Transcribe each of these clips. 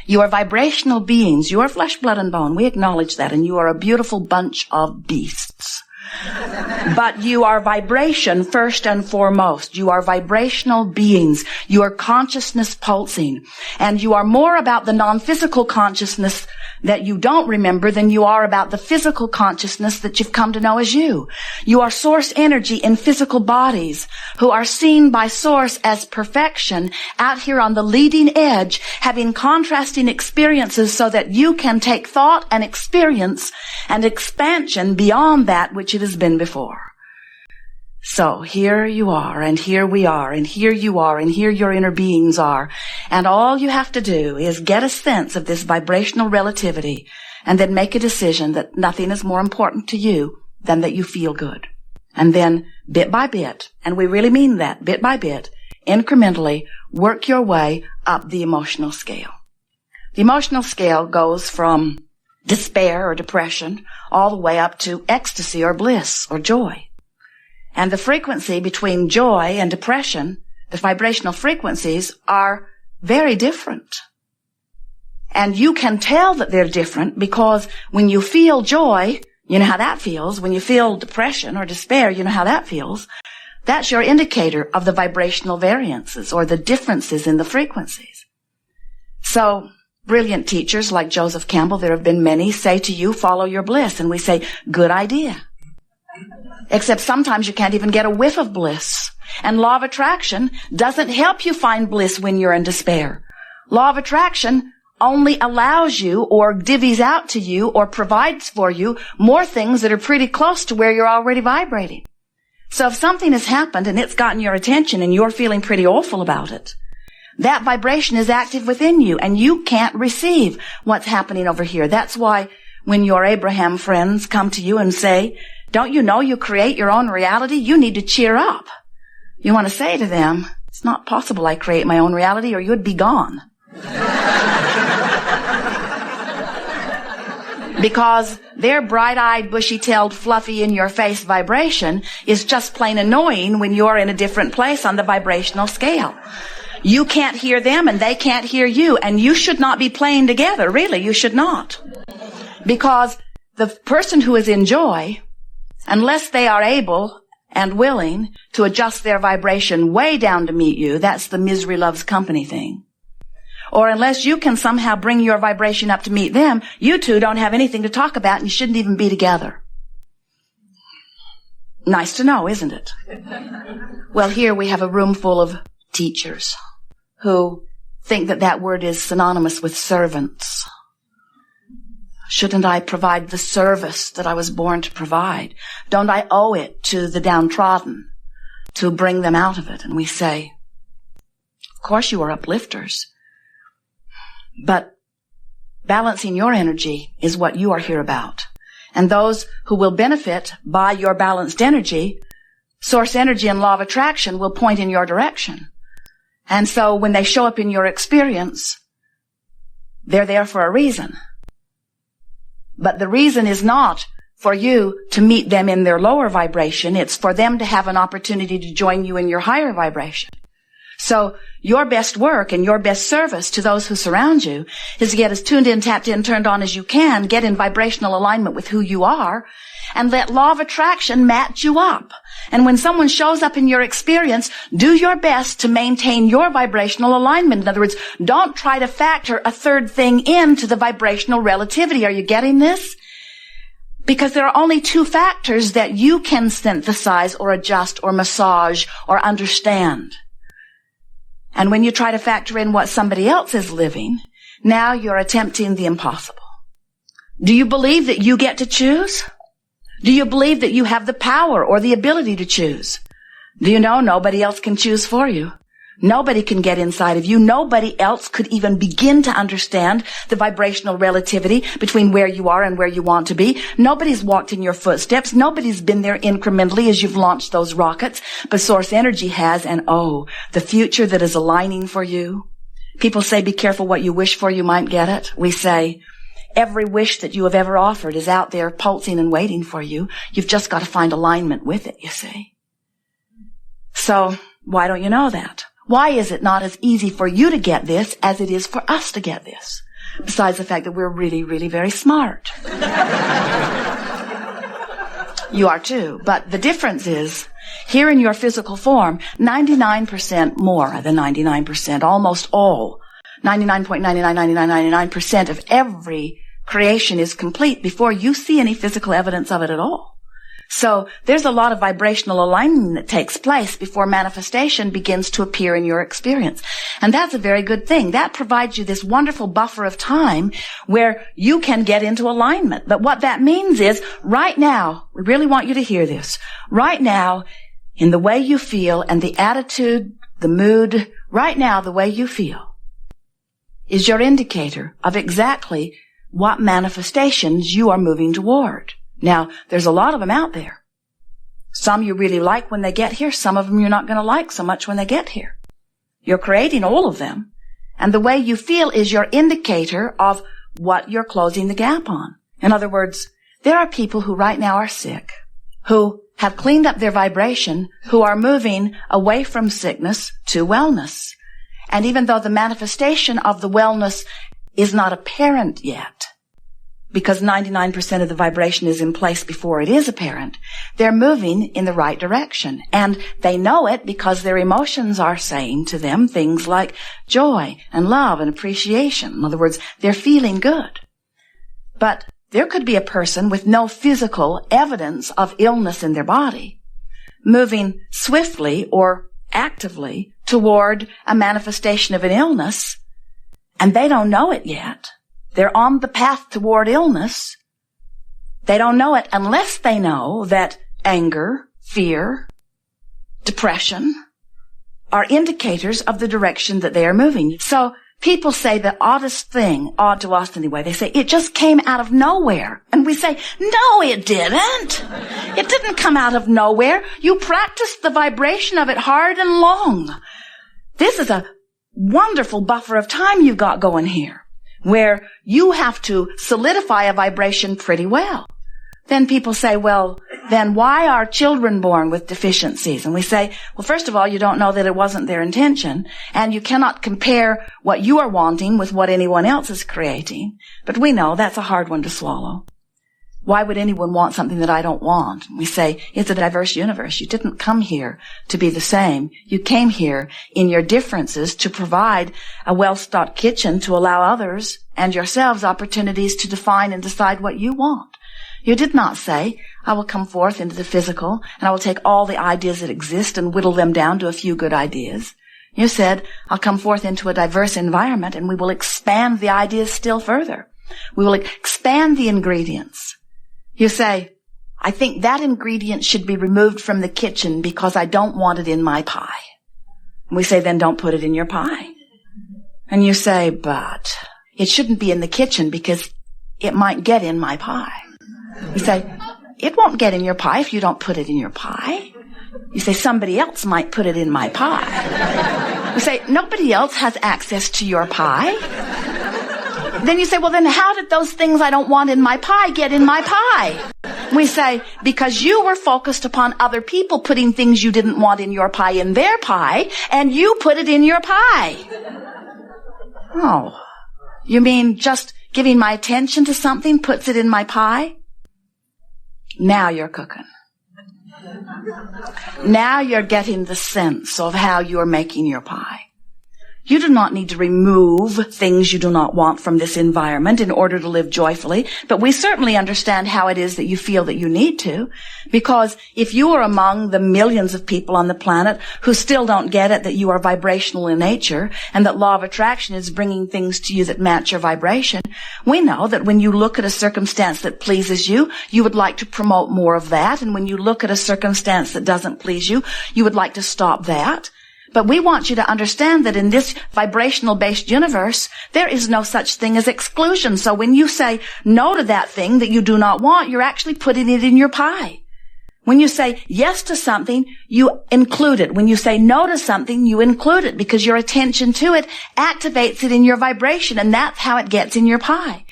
You are vibrational beings. You are flesh, blood, and bone. We acknowledge that. And you are a beautiful bunch of beasts. But you are vibration first and foremost. You are vibrational beings. You are consciousness pulsing. And you are more about the non-physical consciousness that you don't remember than you are about the physical consciousness that you've come to know as you. You are source energy in physical bodies who are seen by source as perfection out here on the leading edge, having contrasting experiences so that you can take thought and experience and expansion beyond that which it has been before. So here you are, and here we are, and here you are, and here your inner beings are. And all you have to do is get a sense of this vibrational relativity and then make a decision that nothing is more important to you than that you feel good. And then bit by bit, and we really mean that, bit by bit, incrementally work your way up the emotional scale. The emotional scale goes from despair or depression all the way up to ecstasy or bliss or joy. And the frequency between joy and depression, the vibrational frequencies, are very different. And you can tell that they're different because when you feel joy, you know how that feels. When you feel depression or despair, you know how that feels. That's your indicator of the vibrational variances or the differences in the frequencies. So, brilliant teachers like Joseph Campbell, there have been many, say to you, follow your bliss. And we say, good idea. Except sometimes you can't even get a whiff of bliss. And law of attraction doesn't help you find bliss when you're in despair. Law of attraction only allows you or divvies out to you or provides for you more things that are pretty close to where you're already vibrating. So if something has happened and it's gotten your attention and you're feeling pretty awful about it, that vibration is active within you and you can't receive what's happening over here. That's why when your Abraham friends come to you and say, don't you know you create your own reality? You need to cheer up. You want to say to them, it's not possible I create my own reality or you'd be gone. Because their bright-eyed, bushy-tailed, fluffy, in-your-face vibration is just plain annoying when you're in a different place on the vibrational scale. You can't hear them and they can't hear you, and you should not be playing together, really, you should not. Because the person who is in joy, unless they are able and willing to adjust their vibration way down to meet you, that's the misery loves company thing. Or unless you can somehow bring your vibration up to meet them, you two don't have anything to talk about and you shouldn't even be together. Nice to know, isn't it? Well, here we have a room full of teachers who think that that word is synonymous with servants. Shouldn't I provide the service that I was born to provide? Don't I owe it to the downtrodden to bring them out of it? And we say, of course you are uplifters. But balancing your energy is what you are here about. And those who will benefit by your balanced energy, source energy and law of attraction will point in your direction. And so when they show up in your experience, they're there for a reason. But the reason is not for you to meet them in their lower vibration. It's for them to have an opportunity to join you in your higher vibration. So your best work and your best service to those who surround you is to get as tuned in, tapped in, turned on as you can, get in vibrational alignment with who you are, and let law of attraction match you up. And when someone shows up in your experience, do your best to maintain your vibrational alignment. In other words, don't try to factor a third thing into the vibrational relativity. Are you getting this? Because there are only two factors that you can synthesize or adjust or massage or understand. And when you try to factor in what somebody else is living, now you're attempting the impossible. Do you believe that you get to choose? Do you believe that you have the power or the ability to choose? Do you know nobody else can choose for you? Nobody can get inside of you. Nobody else could even begin to understand the vibrational relativity between where you are and where you want to be. Nobody's walked in your footsteps. Nobody's been there incrementally as you've launched those rockets. But source energy has, and oh, the future that is aligning for you. People say, be careful what you wish for, you might get it. We say, every wish that you have ever offered is out there pulsing and waiting for you. You've just got to find alignment with it, you see. So, why don't you know that? Why is it not as easy for you to get this as it is for us to get this? Besides the fact that we're really, really very smart. You are too. But the difference is, here in your physical form, 99% more than 99%, almost all, 99.999999% of every creation is complete before you see any physical evidence of it at all. So there's a lot of vibrational alignment that takes place before manifestation begins to appear in your experience. And that's a very good thing. That provides you this wonderful buffer of time where you can get into alignment. But what that means is, right now, we really want you to hear this. Right now, in the way you feel and the attitude, the mood, right now, the way you feel is your indicator of exactly what manifestations you are moving toward. Now, there's a lot of them out there. Some you really like when they get here. Some of them you're not going to like so much when they get here. You're creating all of them. And the way you feel is your indicator of what you're closing the gap on. In other words, there are people who right now are sick, who have cleaned up their vibration, who are moving away from sickness to wellness. And even though the manifestation of the wellness is not apparent yet, because 99% of the vibration is in place before it is apparent, they're moving in the right direction. And they know it because their emotions are saying to them things like joy and love and appreciation. In other words, they're feeling good. But there could be a person with no physical evidence of illness in their body moving swiftly or actively toward a manifestation of an illness, and they don't know it yet. They're on the path toward illness. They don't know it unless they know that anger, fear, depression are indicators of the direction that they are moving. So people say the oddest thing, odd to us anyway, they say, it just came out of nowhere. And we say, no, it didn't. It didn't come out of nowhere. You practiced the vibration of it hard and long. This is a wonderful buffer of time you've got going here, where you have to solidify a vibration pretty well. Then people say, well, then why are children born with deficiencies? And we say, well, first of all, you don't know that it wasn't their intention, and you cannot compare what you are wanting with what anyone else is creating. But we know that's a hard one to swallow. Why would anyone want something that I don't want? We say, it's a diverse universe. You didn't come here to be the same. You came here in your differences to provide a well-stocked kitchen to allow others and yourselves opportunities to define and decide what you want. You did not say, I will come forth into the physical and I will take all the ideas that exist and whittle them down to a few good ideas. You said, I'll come forth into a diverse environment and we will expand the ideas still further. We will expand the ingredients. You say, I think that ingredient should be removed from the kitchen because I don't want it in my pie. We say, then don't put it in your pie. And you say, but it shouldn't be in the kitchen because it might get in my pie. You say, it won't get in your pie if you don't put it in your pie. You say, somebody else might put it in my pie. You say, nobody else has access to your pie. Then you say, well, then how did those things I don't want in my pie get in my pie? We say, because you were focused upon other people putting things you didn't want in your pie in their pie, and you put it in your pie. Oh, you mean just giving my attention to something puts it in my pie? Now you're cooking. Now you're getting the sense of how you're making your pie. You do not need to remove things you do not want from this environment in order to live joyfully, but we certainly understand how it is that you feel that you need to, because if you are among the millions of people on the planet who still don't get it that you are vibrational in nature and that law of attraction is bringing things to you that match your vibration, we know that when you look at a circumstance that pleases you, you would like to promote more of that, and when you look at a circumstance that doesn't please you, you would like to stop that. But we want you to understand that in this vibrational-based universe, there is no such thing as exclusion. So when you say no to that thing that you do not want, you're actually putting it in your pie. When you say yes to something, you include it. When you say no to something, you include it because your attention to it activates it in your vibration, and that's how it gets in your pie.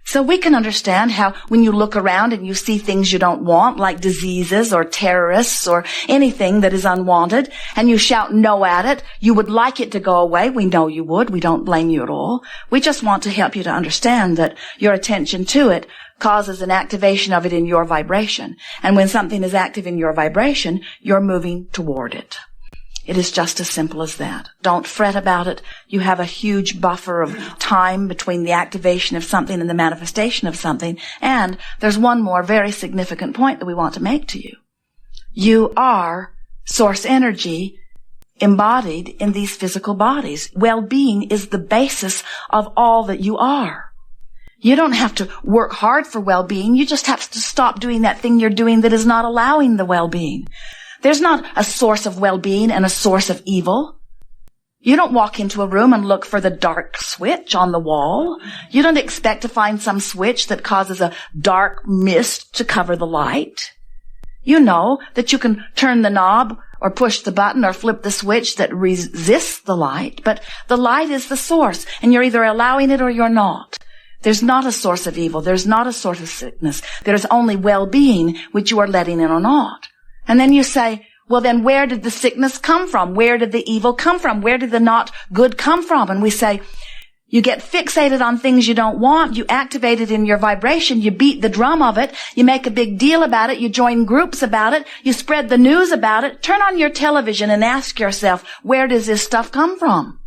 So we can understand how when you look around and you see things you don't want, like diseases or terrorists or anything that is unwanted, and you shout no at it, you would like it to go away. We know you would. We don't blame you at all. We just want to help you to understand that your attention to it causes an activation of it in your vibration. And when something is active in your vibration, you're moving toward it. It is just as simple as that. Don't fret about it. You have a huge buffer of time between the activation of something and the manifestation of something. And there's one more very significant point that we want to make to you. You are source energy embodied in these physical bodies. Well-being is the basis of all that you are. You don't have to work hard for well-being. You just have to stop doing that thing you're doing that is not allowing the well-being. There's not a source of well-being and a source of evil. You don't walk into a room and look for the dark switch on the wall. You don't expect to find some switch that causes a dark mist to cover the light. You know that you can turn the knob or push the button or flip the switch that resists the light, but the light is the source, and you're either allowing it or you're not. There's not a source of evil. There's not a source of sickness. There's only well-being, which you are letting in or not. And then you say, well, then where did the sickness come from? Where did the evil come from? Where did the not good come from? And we say, you get fixated on things you don't want. You activate it in your vibration. You beat the drum of it. You make a big deal about it. You join groups about it. You spread the news about it. Turn on your television and ask yourself, where does this stuff come from?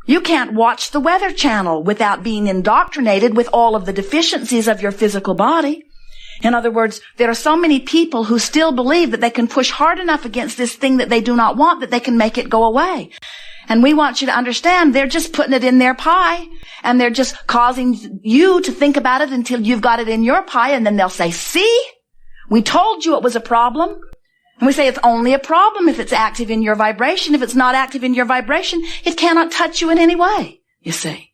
You can't watch the Weather Channel without being indoctrinated with all of the deficiencies of your physical body. In other words, there are so many people who still believe that they can push hard enough against this thing that they do not want that they can make it go away. And we want you to understand they're just putting it in their pie, and they're just causing you to think about it until you've got it in your pie, and then they'll say, see, we told you it was a problem. And we say it's only a problem if it's active in your vibration. If it's not active in your vibration, it cannot touch you in any way, you see.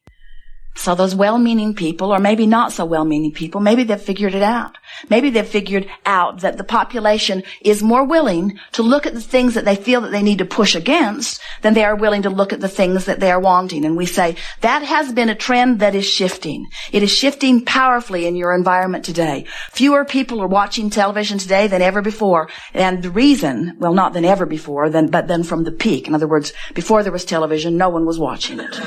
So those well-meaning people, or maybe not so well-meaning people, maybe they've figured it out. Maybe they've figured out that the population is more willing to look at the things that they feel that they need to push against than they are willing to look at the things that they are wanting. And we say that has been a trend that is shifting. It is shifting powerfully in your environment today. Fewer people are watching television today than ever before. And the reason, well, not than ever before, but then from the peak. In other words, before there was television, no one was watching it.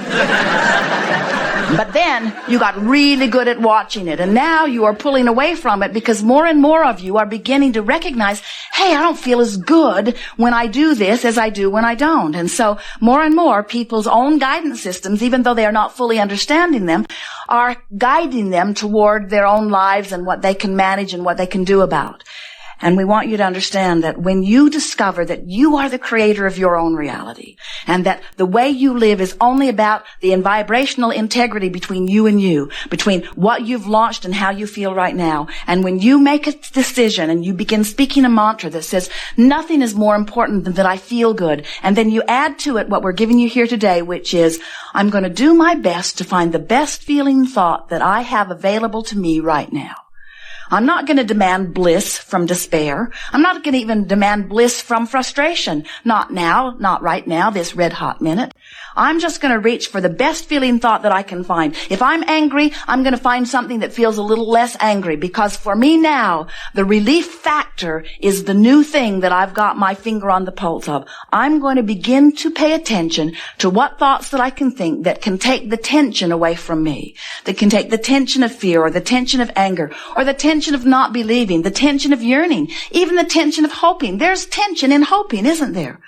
But then you got really good at watching it, and now you are pulling away from it because more and more of you are beginning to recognize, hey, I don't feel as good when I do this as I do when I don't. And so more and more people's own guidance systems, even though they are not fully understanding them, are guiding them toward their own lives and what they can manage and what they can do about. And we want you to understand that when you discover that you are the creator of your own reality, and that the way you live is only about the vibrational integrity between you and you, between what you've launched and how you feel right now, and when you make a decision and you begin speaking a mantra that says, nothing is more important than that I feel good, and then you add to it what we're giving you here today, which is, I'm going to do my best to find the best feeling thought that I have available to me right now. I'm not going to demand bliss from despair. I'm not going to even demand bliss from frustration. Not now, not right now, this red hot minute. I'm just going to reach for the best feeling thought that I can find. If I'm angry, I'm going to find something that feels a little less angry, because for me now, the relief factor is the new thing that I've got my finger on the pulse of. I'm going to begin to pay attention to what thoughts that I can think that can take the tension away from me, that can take the tension of fear or the tension of anger or the tension of not believing, the tension of yearning, even the tension of hoping. There's tension in hoping, isn't there?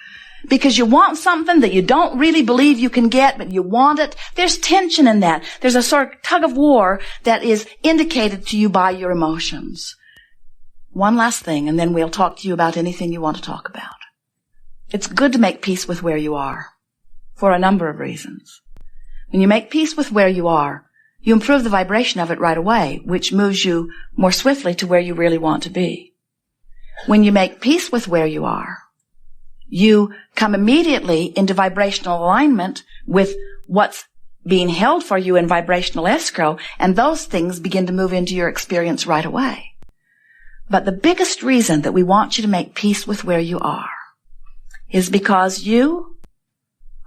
Because you want something that you don't really believe you can get, but you want it. There's tension in that. There's a sort of tug of war that is indicated to you by your emotions. One last thing, and then we'll talk to you about anything you want to talk about. It's good to make peace with where you are, for a number of reasons. When you make peace with where you are, you improve the vibration of it right away, which moves you more swiftly to where you really want to be. When you make peace with where you are, you come immediately into vibrational alignment with what's being held for you in vibrational escrow, and those things begin to move into your experience right away. But the biggest reason that we want you to make peace with where you are is because you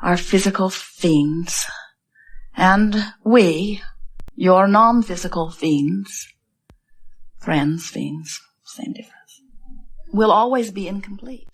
are physical fiends, and we, Your non-physical fiends, friends, fiends, same difference, will always be incomplete.